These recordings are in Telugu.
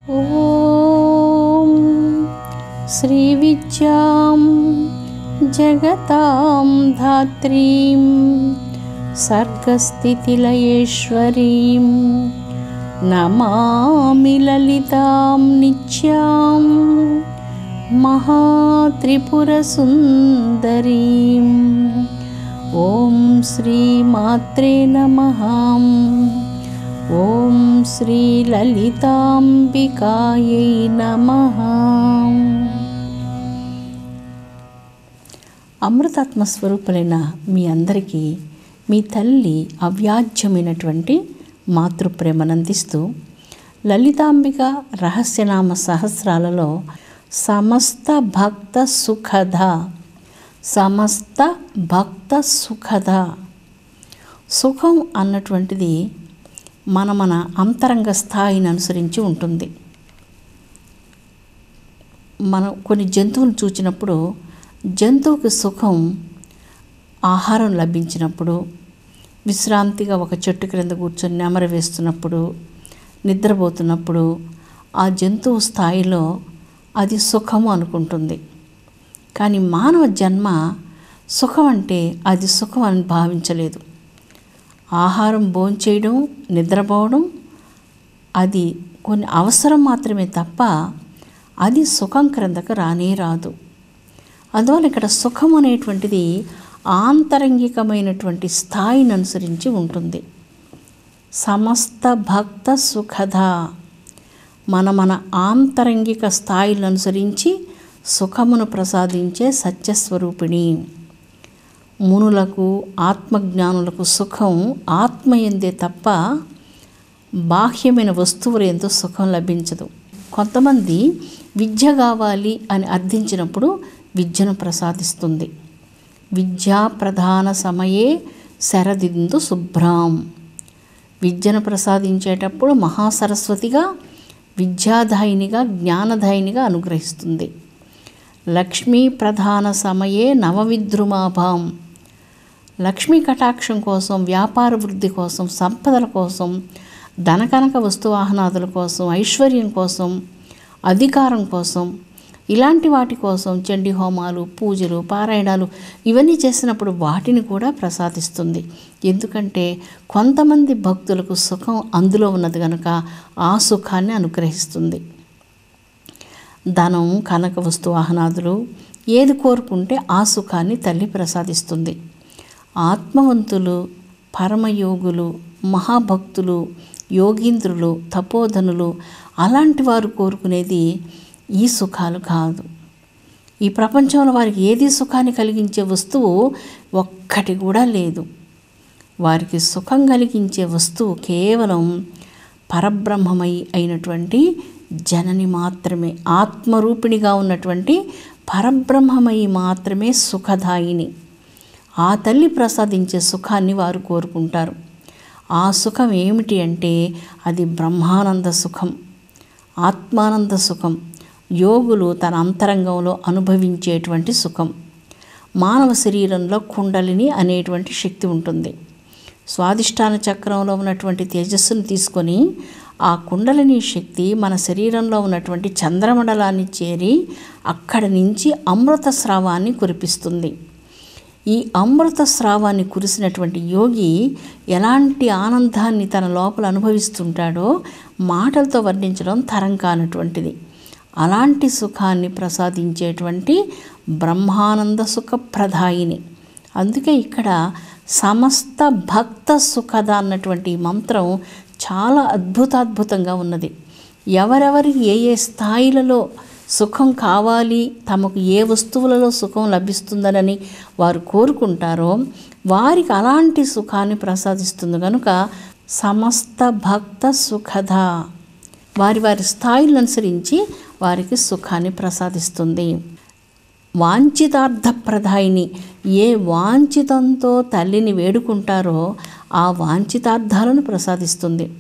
ఓం శ్రీ విద్యాం జగతాం ధాత్రీం సర్గస్థితిలయేశ్వరీం నమామి లలితాం నిత్యాం మహాత్రిపురసుందరీం. ఓం శ్రీ మాత్రే నమః. ఓం శ్రీ లలితాంబికాయై నమః. అమృతాత్మ స్వరూపులైన మీ అందరికీ మీ తల్లి అవ్యాజ్యమైనటువంటి మాతృప్రేమనందిస్తూ లలితాంబిక రహస్యనామ సహస్రాలలో సమస్త భక్త సుఖద, సమస్త భక్త సుఖద. సుఖం అన్నటువంటిది మన అంతరంగ స్థాయిని అనుసరించి ఉంటుంది. మనం కొన్ని జంతువులు చూసినప్పుడు జంతువుకి సుఖం ఆహారం లభించినప్పుడు, విశ్రాంతిగా ఒక చెట్టు క్రింద కూర్చొని నెమరు వేస్తున్నప్పుడు, నిద్రపోతున్నప్పుడు ఆ జంతువు స్థాయిలో అది సుఖము అనుకుంటుంది. కానీ మానవ జన్మ సుఖం అంటే అది సుఖం అని భావించలేదు. ఆహారం భోంచేయడం, నిద్రపోవడం అది కొన్ని అవసరం మాత్రమే తప్ప అది సుఖం క్రిందకు రానే రాదు. అందువల్ల ఇక్కడ సుఖం అనేటువంటిది ఆంతరంగికమైనటువంటి స్థాయిని అనుసరించి ఉంటుంది. సమస్త భక్త సుఖద, మన ఆంతరంగిక స్థాయిలను అనుసరించి సుఖమును ప్రసాదించే సత్యస్వరూపిణి. మునులకు ఆత్మజ్ఞానులకు సుఖం ఆత్మయందే తప్ప బాహ్యమైన వస్తువులు ఎంతో సుఖం లభించదు. కొంతమంది విద్య కావాలి అని అర్థించినప్పుడు విద్యను ప్రసాదిస్తుంది. విద్యా ప్రధాన సమయే శరదిందు శుభ్రాం. విద్యను ప్రసాదించేటప్పుడు మహాసరస్వతిగా, విద్యాదాయినిగా, జ్ఞానదాయినిగా అనుగ్రహిస్తుంది. లక్ష్మీ ప్రధాన సమయే నవవిద్రుమాభాం. లక్ష్మీ కటాక్షం కోసం, వ్యాపార వృద్ధి కోసం, సంపదల కోసం, ధనకనక వస్తువాహనాదుల కోసం, ఐశ్వర్యం కోసం, అధికారం కోసం, ఇలాంటి వాటి కోసం చండీ హోమాలు, పూజలు, పారాయణాలు ఇవన్నీ చేసినప్పుడు వాటిని కూడా ప్రసాదిస్తుంది. ఎందుకంటే కొంతమంది భక్తులకు సుఖం అందులో ఉన్నది కనుక ఆ సుఖాన్ని అనుగ్రహిస్తుంది. ధనం, కనక వస్తువాహనాదులు ఏది కోరుకుంటే ఆ సుఖాన్ని తల్లి ప్రసాదిస్తుంది. ఆత్మవంతులు, పరమయోగులు, మహాభక్తులు, యోగీంద్రులు, తపోధనులు అలాంటి వారు కోరుకునేది ఈ సుఖాలు కాదు. ఈ ప్రపంచంలో వారికి ఏది సుఖాన్ని కలిగించే వస్తువు ఒక్కటి కూడా లేదు. వారికి సుఖం కలిగించే వస్తువు కేవలం పరబ్రహ్మమై అయినటువంటి జనని మాత్రమే. ఆత్మరూపిణిగా ఉన్నటువంటి పరబ్రహ్మమయి మాత్రమే సుఖదాయిని. ఆ తల్లి ప్రసాదించే సుఖాన్ని వారు కోరుకుంటారు. ఆ సుఖం ఏమిటి అంటే అది బ్రహ్మానంద సుఖం, ఆత్మానంద సుఖం, యోగులు తన అంతరంగంలో అనుభవించేటువంటి సుఖం. మానవ శరీరంలో కుండలిని అనేటువంటి శక్తి ఉంటుంది. స్వాదిష్టాన చక్రంలో ఉన్నటువంటి తేజస్సును తీసుకొని ఆ కుండలిని శక్తి మన శరీరంలో ఉన్నటువంటి చంద్రమండలాన్ని చేరి అక్కడి నుంచి అమృత స్రావాన్ని కురిపిస్తుంది. ఈ అమృత స్రావాన్ని కురిసినటువంటి యోగి ఎలాంటి ఆనందాన్ని తన లోపల అనుభవిస్తుంటాడో మాటలతో వర్ణించడం తరం కానటువంటిది. అలాంటి సుఖాన్ని ప్రసాదించేటువంటి బ్రహ్మానంద సుఖప్రదాయిని. అందుకే ఇక్కడ సమస్త భక్త సుఖద అన్నటువంటి మంత్రం చాలా అద్భుతంగా ఉన్నది. ఎవరెవరికి ఏ ఏ స్థాయిలలో సుఖం కావాలి, తమకు ఏ వస్తువులలో సుఖం లభిస్తుందనని వారు కోరుకుంటారో వారికి అలాంటి సుఖాన్ని ప్రసాదిస్తుంది కనుక సమస్త భక్త సుఖద. వారి వారి స్థాయిలను అనుసరించి వారికి సుఖాన్ని ప్రసాదిస్తుంది. వాంఛితార్థప్రదాయిని. ఏ వాంఛితంతో తల్లిని వేడుకుంటారో ఆ వాంఛితార్థాలను ప్రసాదిస్తుంది.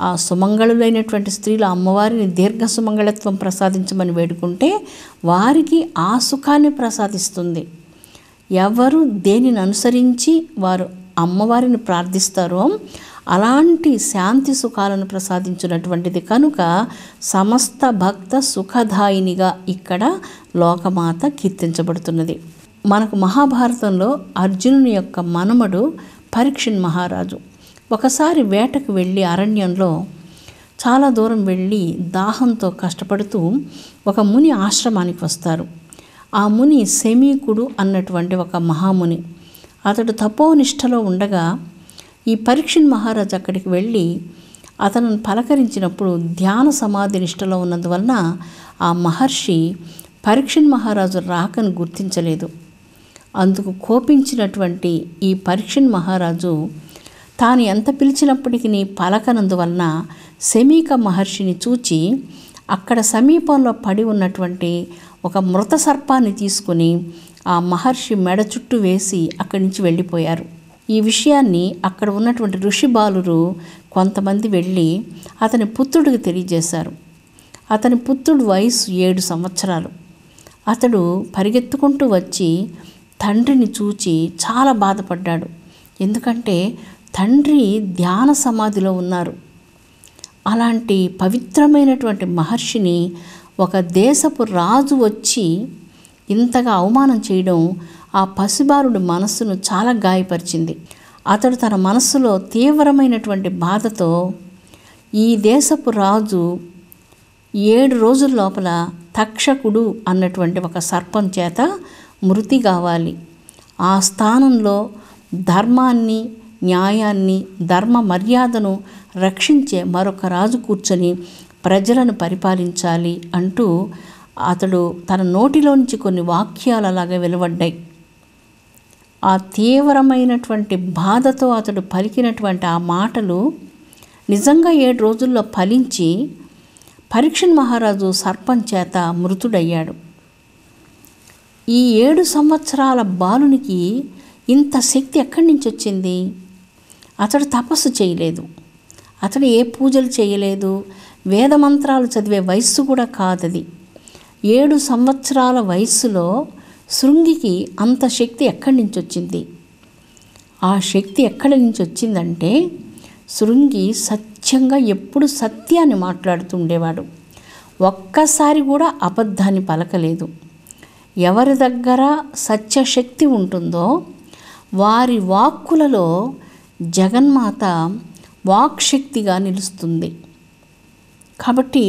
ఆ సుమంగళులైనటువంటి స్త్రీలు అమ్మవారిని దీర్ఘ సుమంగళత్వం ప్రసాదించమని వేడుకుంటే వారికి ఆ సుఖాన్ని ప్రసాదిస్తుంది. ఎవరు దేనిని అనుసరించి వారు అమ్మవారిని ప్రార్థిస్తారో అలాంటి శాంతి సుఖాలను ప్రసాదించినటువంటిది కనుక సమస్త భక్త సుఖదాయినిగా ఇక్కడ లోకమాత కీర్తించబడుతున్నది. మనకు మహాభారతంలో అర్జునుని యొక్క మనమడు పరీక్షిత్ మహారాజు ఒకసారి వేటకు వెళ్ళి అరణ్యంలో చాలా దూరం వెళ్ళి దాహంతో కష్టపడుతూ ఒక ముని ఆశ్రమానికి వస్తారు. ఆ ముని శమీకుడు అన్నటువంటి ఒక మహాముని. అతడు తపోనిష్టలో ఉండగా ఈ పరీక్షిత్ మహారాజు అక్కడికి వెళ్ళి అతను పలకరించినప్పుడు ధ్యాన సమాధి నిష్టలో ఉన్నందువలన ఆ మహర్షి పరీక్షిత్ మహారాజు రాకను గుర్తించలేదు. అందుకు కోపించినటువంటి ఈ పరీక్షిత్ మహారాజు తాను ఎంత పిలిచినప్పటికీ పలకనందువలన శమీక మహర్షిని చూచి అక్కడ సమీపంలో పడి ఉన్నటువంటి ఒక మృత సర్పాన్ని తీసుకుని ఆ మహర్షి మెడ చుట్టూ వేసి అక్కడి నుంచి వెళ్ళిపోయారు. ఈ విషయాన్ని అక్కడ ఉన్నటువంటి ఋషి బాలురు కొంతమంది వెళ్ళి అతని పుత్రుడికి తెలియజేశారు. అతని పుత్రుడు వయసు 7 సంవత్సరాలు. అతడు పరిగెత్తుకుంటూ వచ్చి తండ్రిని చూచి చాలా బాధపడ్డాడు. ఎందుకంటే తండ్రి ధ్యాన సమాధిలో ఉన్నారు. అలాంటి పవిత్రమైనటువంటి మహర్షిని ఒక దేశపు రాజు వచ్చి ఇంతగా అవమానం చేయడం ఆ పసిబాలుడి మనస్సును చాలా గాయపరిచింది. అతడు తన మనస్సులో తీవ్రమైనటువంటి బాధతో ఈ దేశపు రాజు 7 రోజుల లోపల తక్షకుడు అన్నటువంటి ఒక సర్పం చేత మృతి కావాలి. ఆ స్థానంలో ధర్మాన్ని, న్యాయాన్ని, ధర్మ మర్యాదను రక్షించే మరొక రాజు కూర్చొని ప్రజలను పరిపాలించాలి అంటూ అతడు తన నోటిలోంచి కొన్ని వాక్యాలు అలాగే వెలువడ్డాయి. ఆ తీవ్రమైనటువంటి బాధతో అతడు పలికినటువంటి ఆ మాటలు నిజంగా 7 రోజుల్లో ఫలించి పరీక్షిత్ మహారాజు సర్పం చేత మృతుడయ్యాడు. ఈ 7 సంవత్సరాల బాలునికి ఇంత శక్తి ఎక్కడి నుంచి వచ్చింది? అతడు తపస్సు చేయలేదు, అతడు ఏ పూజలు చేయలేదు, వేదమంత్రాలు చదివే వయస్సు కూడా కాదది. 7 సంవత్సరాల వయస్సులో శృంగికి అంత శక్తి ఎక్కడి నుంచి వచ్చింది? ఆ శక్తి ఎక్కడి నుంచి వచ్చిందంటే శృంగి సత్యంగా ఎప్పుడు సత్యాన్ని మాట్లాడుతుండేవాడు. ఒక్కసారి కూడా అబద్ధాన్ని పలకలేదు. ఎవరి దగ్గర సత్యశక్తి ఉంటుందో వారి వాక్కులలో జగన్మాత వాక్శక్తిగా నిలుస్తుంది. కాబట్టి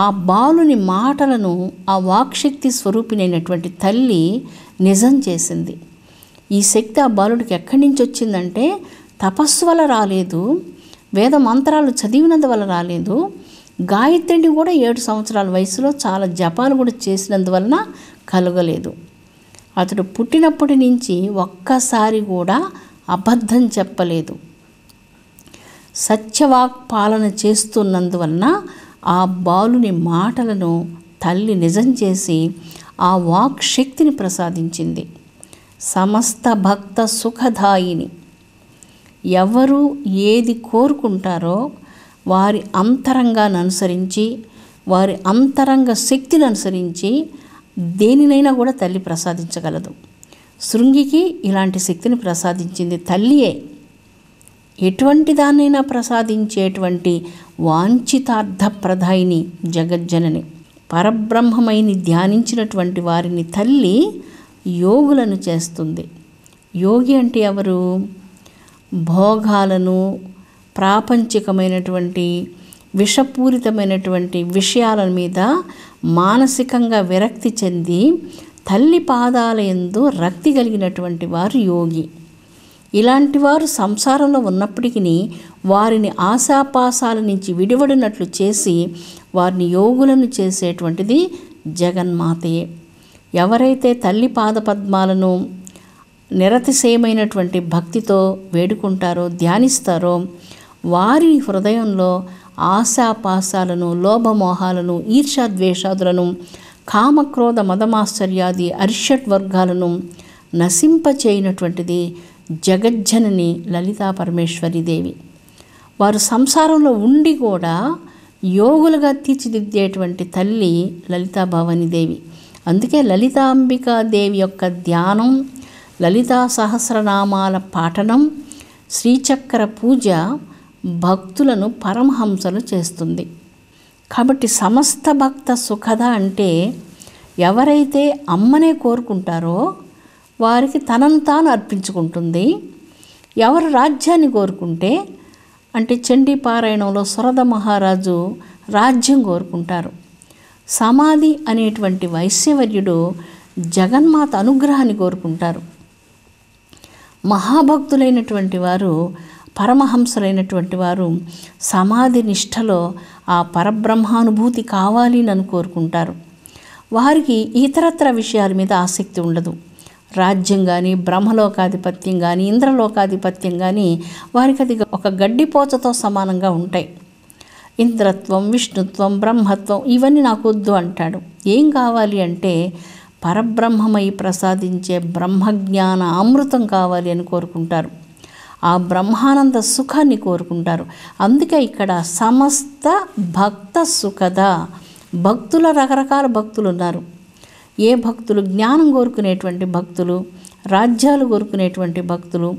ఆ బాలుని మాటలను ఆ వాక్శక్తి స్వరూపిణైనటువంటి తల్లి నిజం చేసింది. ఈ శక్తి ఆ బాలుడికి ఎక్కడి నుంచి వచ్చిందంటే తపస్సు వల్ల రాలేదు, వేద మంత్రాలు చదివినందువల్ల రాలేదు, గాయత్రిని కూడా 7 సంవత్సరాల వయసులో చాలా జపాలు కూడా చేసినందువలన కలగలేదు. అతడు పుట్టినప్పటి నుంచి ఒక్కసారి కూడా అబద్ధం చెప్పలేదు. సత్యవాక్ పాలన చేస్తున్నందువలన ఆ బాలుని మాటలను తల్లి నిజం చేసి ఆ వాక్ శక్తిని ప్రసాదించింది. సమస్త భక్త సుఖదాయిని. ఎవరు ఏది కోరుకుంటారో వారి అంతరంగాన్ని అనుసరించి, వారి అంతరంగ శక్తిని అనుసరించి దేనినైనా కూడా తల్లి ప్రసాదించగలదు. శృంగికి ఇలాంటి శక్తిని ప్రసాదించింది తల్లియే. ఎటువంటి దాన్నైనా ప్రసాదించేటువంటి వాంఛితార్థ ప్రదాయిని జగజ్జనని. పరబ్రహ్మమైని ధ్యానించినటువంటి వారిని తల్లి యోగులను చేస్తుంది. యోగి అంటే ఎవరు? భోగాలను, ప్రాపంచికమైనటువంటి విషపూరితమైనటువంటి విషయాల మీద మానసికంగా విరక్తి చెంది తల్లి పాదాల యందు రక్తి కలిగినటువంటి వారు యోగి. ఇలాంటి వారు సంసారంలో ఉన్నప్పటికీ వారిని ఆశాపాసాల నుంచి విడివడినట్లు చేసి వారిని యోగులను చేసేటువంటిది జగన్మాతయే. ఎవరైతే తల్లి పాదపద్మాలను నిరతిశయమైనటువంటి భక్తితో వేడుకుంటారో, ధ్యానిస్తారో వారి హృదయంలో ఆశాపాసాలను, లోభమోహాలను, ఈర్ష్యాద్వేషాదులను, కామక్రోధ మదమాశ్చర్యాది అరిషట్ వర్గాలను నశింపచేయనటువంటిది జగజ్జనని లలితా పరమేశ్వరి దేవి. వారు సంసారంలో ఉండి కూడా యోగులుగా తీర్చిదిద్దేటువంటి తల్లి లలితా భవాని దేవి. అందుకే లలితాంబికా దేవి యొక్క ధ్యానం, లలితా సహస్రనామాల పాఠనం, శ్రీచక్ర పూజ భక్తులను పరమహంసలు చేస్తుంది. కాబట్టి సమస్త భక్త సుఖద అంటే ఎవరైతే అమ్మనే కోరుకుంటారో వారికి తనను తాను అర్పించుకుంటుంది. ఎవరు రాజ్యాన్ని కోరుకుంటే అంటే చండీ పారాయణంలో సురద మహారాజు రాజ్యం కోరుకుంటారు. సమాధి అనేటువంటి వైశ్యవర్యుడు జగన్మాత అనుగ్రహాన్ని కోరుకుంటారు. మహాభక్తులైనటువంటి వారు, పరమహంసలైనటువంటి వారు సమాధి నిష్టలో ఆ పరబ్రహ్మానుభూతి కావాలి అని కోరుకుంటారు. వారికి ఇతరత్ర విషయాల మీద ఆసక్తి ఉండదు. రాజ్యం కానీ, బ్రహ్మలోకాధిపత్యం కానీ, ఇంద్రలోకాధిపత్యం కానీ వారికి అది ఒక గడ్డిపోచతో సమానంగా ఉంటాయి. ఇంద్రత్వం, విష్ణుత్వం, బ్రహ్మత్వం ఇవన్నీ నాకు వద్దు అంటాడు. ఏం కావాలి అంటే పరబ్రహ్మమై ప్రసాదించే బ్రహ్మజ్ఞాన అమృతం కావాలి అని కోరుకుంటారు. ఆ బ్రహ్మానంద సుఖాన్ని కోరుకుంటారు. అందుకే ఇక్కడ సమస్త భక్త సుఖద, భక్తుల రకరకాల భక్తులు ఉన్నారు. ఏ భక్తులు జ్ఞానం కోరుకునేటువంటి భక్తులు, రాజ్యాలు కోరుకునేటువంటి భక్తులు,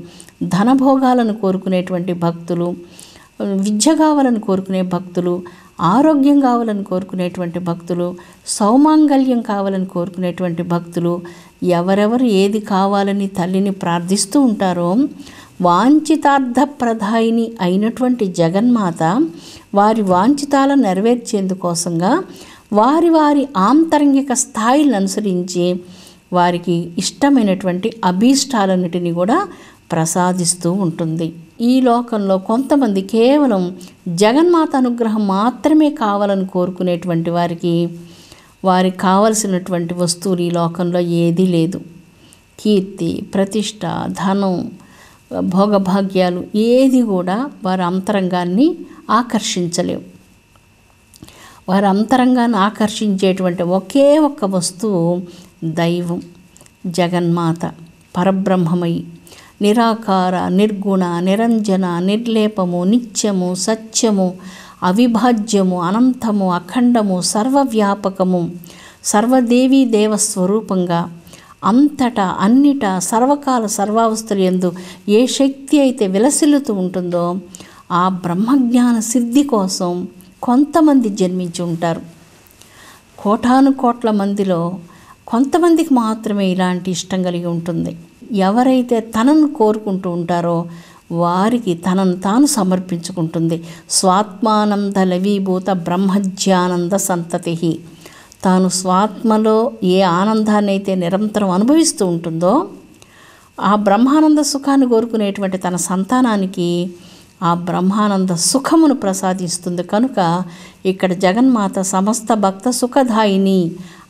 ధనభోగాలను కోరుకునేటువంటి భక్తులు, విద్య కావాలని కోరుకునే భక్తులు, ఆరోగ్యం కావాలని కోరుకునేటువంటి భక్తులు, సౌమాంగల్యం కావాలని కోరుకునేటువంటి భక్తులు, ఎవరెవరు ఏది కావాలని తల్లిని ప్రార్థిస్తూ ఉంటారో వాంఛితార్థప్రదాయిని అయినటువంటి జగన్మాత వారి వాంఛితాలను నెరవేర్చేందుకోసంగా వారి వారి ఆంతరంగిక స్థాయిలను అనుసరించి వారికి ఇష్టమైనటువంటి అభీష్టాలన్నిటినీ కూడా ప్రసాదిస్తూ ఉంటుంది. ఈ లోకంలో కొంతమంది కేవలం జగన్మాత అనుగ్రహం మాత్రమే కావాలని కోరుకునేటువంటి వారికి కావలసినటువంటి వస్తువులు ఈ లోకంలో ఏదీ లేదు. కీర్తి, ప్రతిష్ట, ధనం, భోగభాగ్యాలు ఏది కూడా వారి అంతరంగాన్ని ఆకర్షించలేవు. వారి అంతరంగాన్ని ఆకర్షించేటువంటి ఒకే ఒక్క వస్తువు దైవం, జగన్మాత, పరబ్రహ్మమయి, నిరాకార, నిర్గుణ, నిరంజన, నిర్లేపము, నిత్యము, సత్యము, అవిభాజ్యము, అనంతము, అఖండము, సర్వవ్యాపకము, సర్వదేవీ దేవస్వరూపంగా అంతటా అన్నిటా సర్వకాల సర్వావస్థలు యందు ఏ శక్తి అయితే విలసిల్లుతూ ఉంటుందో ఆ బ్రహ్మజ్ఞాన సిద్ధి కోసం కొంతమంది జన్మించి ఉంటారు. కోటాను కోట్ల మందిలో కొంతమందికి మాత్రమే ఇలాంటి ఇష్టం కలిగి ఉంటుంది. ఎవరైతే తనను కోరుకుంటూ ఉంటారో వారికి తనను తాను సమర్పించుకుంటుంది. స్వాత్మానంద లవీభూత బ్రహ్మజ్ఞానంద సంతతి. తాను స్వాత్మలో ఏ ఆనందాన్ని అయితే నిరంతరం అనుభవిస్తూ ఉంటుందో ఆ బ్రహ్మానంద సుఖాన్ని కోరుకునేటువంటి తన సంతానానికి ఆ బ్రహ్మానంద సుఖమును ప్రసాదిస్తుంది. కనుక ఇక్కడ జగన్మాత సమస్త భక్త సుఖదాయిని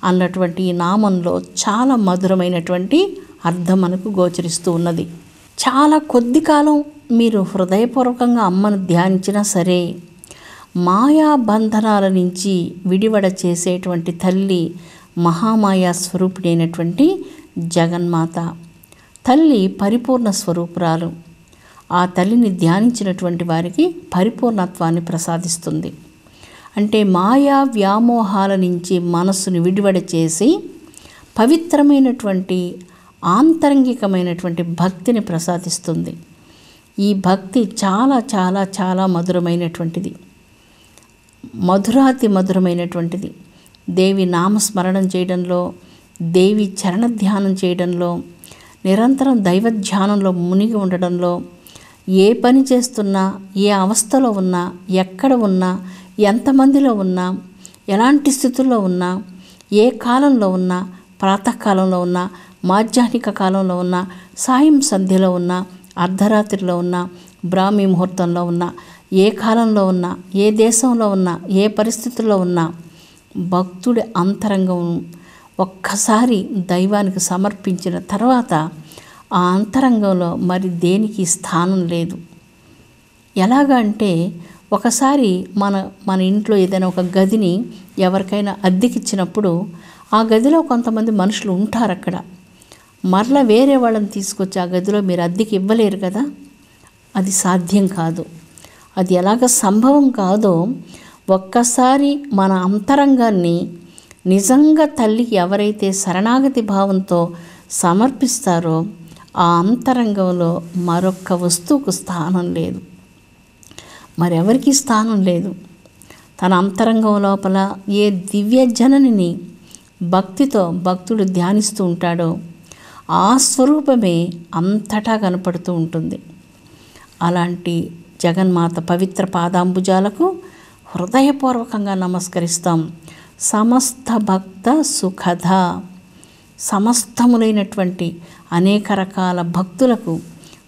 అన్నటువంటి ఈ నామంలో చాలా మధురమైనటువంటి అర్థం మనకు గోచరిస్తూ ఉన్నది. చాలా కొద్ది కాలం మీరు హృదయపూర్వకంగా అమ్మను ధ్యానించినా సరే మాయా బంధనాల నుంచి విడివడ చేసేటువంటి తల్లి మహామాయా స్వరూపిణి అయినటువంటి జగన్మాత. తల్లి పరిపూర్ణ స్వరూపురాలు. ఆ తల్లిని ధ్యానించినటువంటి వారికి పరిపూర్ణత్వాన్ని ప్రసాదిస్తుంది. అంటే మాయా వ్యామోహాల నుంచి మనస్సును విడివడ చేసి పవిత్రమైనటువంటి ఆంతరంగికమైనటువంటి భక్తిని ప్రసాదిస్తుంది. ఈ భక్తి చాలా చాలా చాలా మధురమైనటువంటిది, మధురాతి మధురమైనటువంటిది. దేవి నామస్మరణం చేయడంలో, దేవి చరణ ధ్యానం చేయడంలో, నిరంతరం దైవ ధ్యానంలో మునిగి ఉండడంలో, ఏ పని చేస్తున్నా, ఏ అవస్థలో ఉన్నా, ఎక్కడ ఉన్నా, ఎంతమందిలో ఉన్నా, ఎలాంటి స్థితుల్లో ఉన్నా, ఏ కాలంలో ఉన్నా, ప్రాతకాలంలో ఉన్నా, మాధ్యాహ్నిక కాలంలో ఉన్నా, సాయం సంధ్యలో ఉన్నా, అర్ధరాత్రిలో ఉన్నా, బ్రాహ్మీ ముహూర్తంలో ఉన్నా, ఏ కాలంలో ఉన్నా, ఏ దేశంలో ఉన్నా, ఏ పరిస్థితుల్లో ఉన్నా భక్తుడి అంతరంగం ఒక్కసారి దైవానికి సమర్పించిన తర్వాత ఆ అంతరంగంలో మరి దేనికి స్థానం లేదు. ఎలాగా అంటే ఒకసారి మన ఇంట్లో ఏదైనా ఒక గదిని ఎవరికైనా అద్దెకిచ్చినప్పుడు ఆ గదిలో కొంతమంది మనుషులు ఉంటారు. అక్కడ మరలా వేరే వాళ్ళని తీసుకొచ్చి ఆ గదిలో మీరు అద్దెకి ఇవ్వలేరు కదా. అది సాధ్యం కాదు. అది ఎలాగ సంభవం కాదో ఒక్కసారి మన అంతరంగాన్ని నిజంగా తల్లికి ఎవరైతే శరణాగతి భావంతో సమర్పిస్తారో ఆ అంతరంగంలో మరొక్క వస్తువుకు స్థానం లేదు. మరెవరికి స్థానం లేదు. తన అంతరంగం లోపల ఏ దివ్య జననిని భక్తితో భక్తుడు ధ్యానిస్తూ ఉంటాడో ఆ స్వరూపమే అంతటా కనపడుతూ ఉంటుంది. అలాంటి జగన్మాత పవిత్ర పాదాంబుజాలకు హృదయపూర్వకంగా నమస్కరిస్తాం. సమస్త భక్త సుఖద, సమస్తములైనటువంటి అనేక రకాల భక్తులకు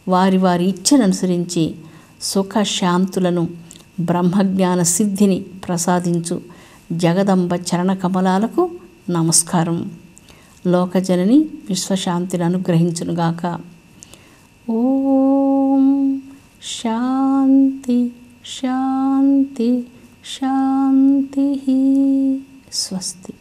వారి వారి ఇచ్చను అనుసరించి సుఖశాంతులను, బ్రహ్మజ్ఞాన సిద్ధిని ప్రసాదించు జగదంబ చరణ కమలాలకు నమస్కారం. లోకజనని విశ్వశాంతిని అనుగ్రహించునుగాక. ఓం శాంతి శాంతి శాంతి. స్వస్తి.